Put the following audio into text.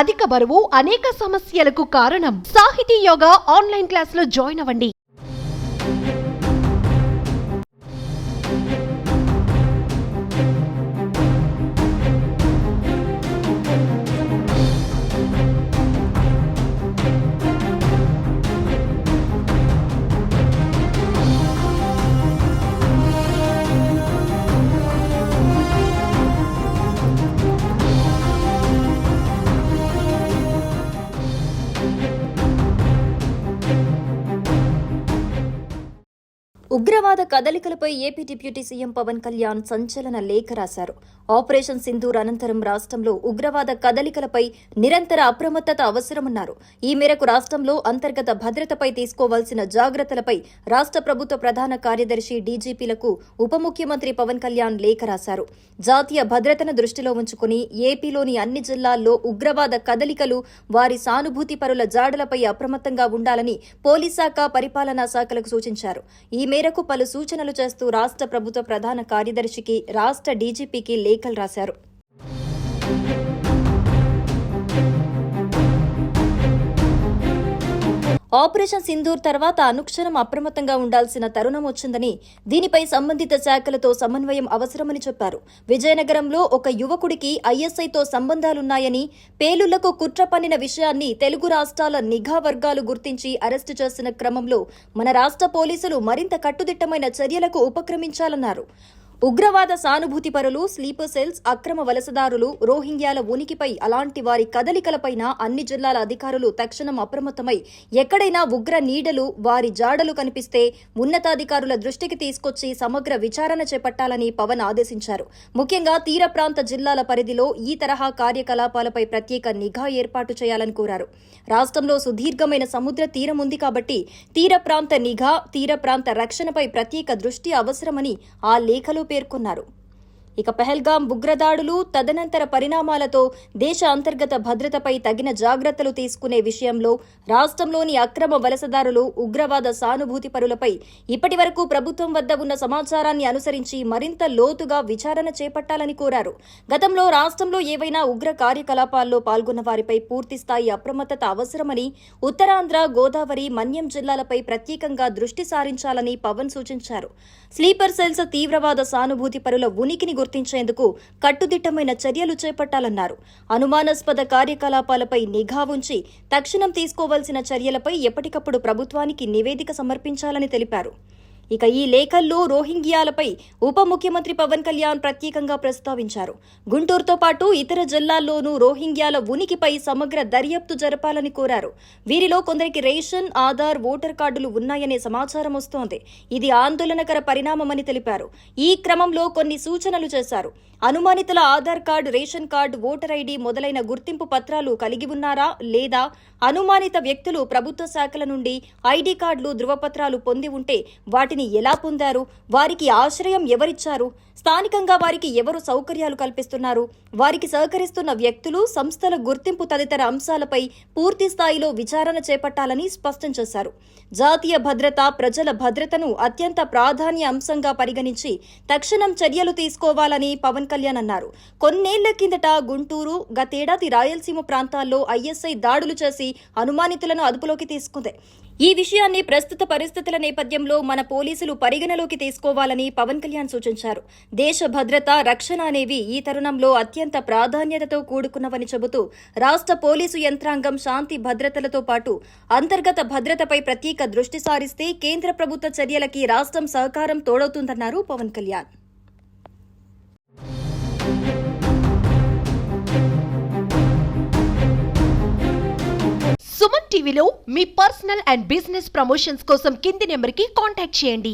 అధిక బరువు అనేక సమస్యలకు కారణం. సాహితీ యోగా ఆన్లైన్ క్లాస్ లో జాయిన్ అవ్వండి. ఉగ్రవాద కదలికలపై AP deputy CM Pawan Kalyan సంచలన లేఖ రాశారు. ఆపరేషన్ సింధూర్ అనంతరం రాష్ట్రంలో ఉగ్రవాద కదలికలపై నిరంతర అప్రమత్తత అవసరమన్నారు. ఈ మేరకు రాష్ట్రంలో అంతర్గత భద్రతపై తీసుకోవాల్సిన జాగ్రత్తలపై రాష్ట్ర ప్రభుత్వ ప్రధాన కార్యదర్శి డీజీపీలకు ఉప ముఖ్యమంత్రి పవన్ కళ్యాణ్ లేఖ రాశారు. జాతీయ భద్రతను దృష్టిలో ఉంచుకుని ఏపీలోని అన్ని జిల్లాల్లో ఉగ్రవాద కదలికలు, వారి సానుభూతి పరుల జాడలపై అప్రమత్తంగా ఉండాలని పోలీస్ శాఖ, పరిపాలనా శాఖలకు సూచించారు. ఈ మేరకు పలు సూచనలు చేస్తూ రాష్ట్ర ప్రభుత్వ ప్రధాన కార్యదర్శికి, రాష్ట్ర డీజీపీకి లేఖలు రాశారు. ఆపరేషన్ సింధూర్ తర్వాత అనుక్షణం అప్రమత్తంగా ఉండాల్సిన తరుణం వచ్చిందని, దీనిపై సంబంధిత శాఖలతో సమన్వయం అవసరమని చెప్పారు. విజయనగరంలో ఒక యువకుడికి ఐఎస్ఐతో సంబంధాలున్నాయని, పేలుళ్లకు కుట్ర పన్నిన విషయాన్ని తెలుగు రాష్ట్రాల నిఘా వర్గాలు గుర్తించి అరెస్టు చేసిన క్రమంలో మన రాష్ట్ర పోలీసులు మరింత కట్టుదిట్టమైన చర్యలకు ఉపక్రమించాలన్నారు. ఉగ్రవాద సానుభూతి పరులు, స్లీపర్ సెల్స్, అక్రమ వలసదారులు, రోహింగ్యాల ఉనికిపై, అలాంటి వారి కదలికలపైన అన్ని జిల్లాల అధికారులు తక్షణం అప్రమత్తమై ఎక్కడైనా ఉగ్ర నీడలు, వారి జాడలు కనిపిస్తే ఉన్నతాధికారుల దృష్టికి తీసుకొచ్చి సమగ్ర విచారణ చేపట్టాలని పవన్ ఆదేశించారు. ముఖ్యంగా తీర ప్రాంత జిల్లాల పరిధిలో ఈ తరహా కార్యకలాపాలపై ప్రత్యేక నిఘా ఏర్పాటు చేయాలని కోరారు. రాష్ట్రంలో సుదీర్ఘమైన సముద్ర తీరం ఉంది కాబట్టి తీర ప్రాంత నిఘా, తీర ప్రాంత రక్షణపై ప్రత్యేక దృష్టి అవసరమని ఆ లేఖలో పేర్కొన్నారు. ఇక పెహల్గాం ఉగ్రదాడులు, తదనంతర పరిణామాలతో దేశ అంతర్గత భద్రతపై తగిన జాగ్రత్తలు తీసుకునే విషయంలో రాష్ట్రంలోని అక్రమ వలసదారులు, ఉగ్రవాద సానుభూతి పరులపై ఇప్పటి వరకు ప్రభుత్వం వద్ద ఉన్న సమాచారాన్ని అనుసరించి మరింత లోతుగా విచారణ చేపట్టాలని కోరారు. గతంలో రాష్ట్రంలో ఏవైనా ఉగ్ర కార్యకలాపాల్లో పాల్గొన్న వారిపై పూర్తిస్థాయి అప్రమత్తత అవసరమని, ఉత్తరాంధ్ర, గోదావరి, మన్యం జిల్లాలపై ప్రత్యేకంగా దృష్టి సారించాలని పవన్ సూచించారు. స్లీపర్ సెల్స్, తీవ్రవాద సానుభూతి పరుల ఉనికిని గుర్తించేందుకు కట్టుదిట్టమైన చర్యలు చేపట్టాలన్నారు. అనుమానాస్పద కార్యకలాపాలపై నిఘా ఉంచి తక్షణం తీసుకోవాల్సిన చర్యలపై ఎప్పటికప్పుడు ప్రభుత్వానికి నివేదిక సమర్పించాలని తెలిపారు. ఇక ఈ లేఖల్లో రోహింగ్యాలపై ఉప ముఖ్యమంత్రి పవన్ కళ్యాణ్ ప్రత్యేకంగా ప్రస్తావించారు. గుంటూరుతో పాటు ఇతర జిల్లాల్లోనూ రోహింగ్యాల ఉనికిపై సమగ్ర దర్యాప్తు జరపాలని కోరారు. వీరిలో కొందరికి రేషన్, ఆధార్, ఓటర్ కార్డులు ఉన్నాయనే సమాచారం వస్తోంది. ఇది ఆందోళనకర పరిణామమని తెలిపారు. ఈ క్రమంలో కొన్ని సూచనలు చేశారు. అనుమానితుల Aadhaar card, ration card, voter ID మొదలైన గుర్తింపు పత్రాలు కలిగి ఉన్నారా లేదా, అనుమానిత వ్యక్తులు ప్రభుత్వ శాఖల నుండి ఐడి కార్డులు, ధృవపత్రాలు పొంది ఉంటే వాటిని ఎలా పొందారు, వారికి ఆశ్రయం ఎవరిచ్చారు, స్థానికంగా వారికి ఎవరు సౌకర్యాలు కల్పిస్తున్నారు, వారికి సహకరిస్తున్న వ్యక్తులు, సంస్థల గుర్తింపు తదితర అంశాలపై పూర్తి స్థాయిలో విచారణ చేపట్టాలని స్పష్టం చేశారు. జాతీయ భద్రత, ప్రజల భద్రతను అత్యంత ప్రాధాన్య అంశంగా పరిగణించి తక్షణం చర్యలు తీసుకోవాలని పవన్ కళ్యాణ్ అన్నారు. కొన్నేళ్ల కిందట గుంటూరు, గతేడాది రాయలసీమ ప్రాంతాల్లో ఐఎస్ఐ దాడులు చేసి అనుమానితులను అదుపులోకి తీసుకుంది. ఈ విషయాన్ని ప్రస్తుత పరిస్థితుల నేపథ్యంలో మన పోలీసులు పరిగణలోకి తీసుకోవాలని పవన్ కళ్యాణ్ సూచించారు. దేశ భద్రత, రక్షణ అనేవి ఈ తరుణంలో అత్యంత ప్రాధాన్యతతో కూడుకున్నవని చెబుతూ రాష్ట్ర పోలీసు యంత్రాంగం శాంతి భద్రతలతో పాటు అంతర్గత భద్రతపై ప్రత్యేక దృష్టి సారిస్తే కేంద్ర ప్రభుత్వ చర్యలకి రాష్ట్రం సహకారం తోడవుతుందన్నారు పవన్ కళ్యాణ్. సుమన్ టీవీలో మీ పర్సనల్ అండ్ బిజినెస్ ప్రమోషన్స్ కోసం కింది నెంబర్కి కాంటాక్ట్ చేయండి.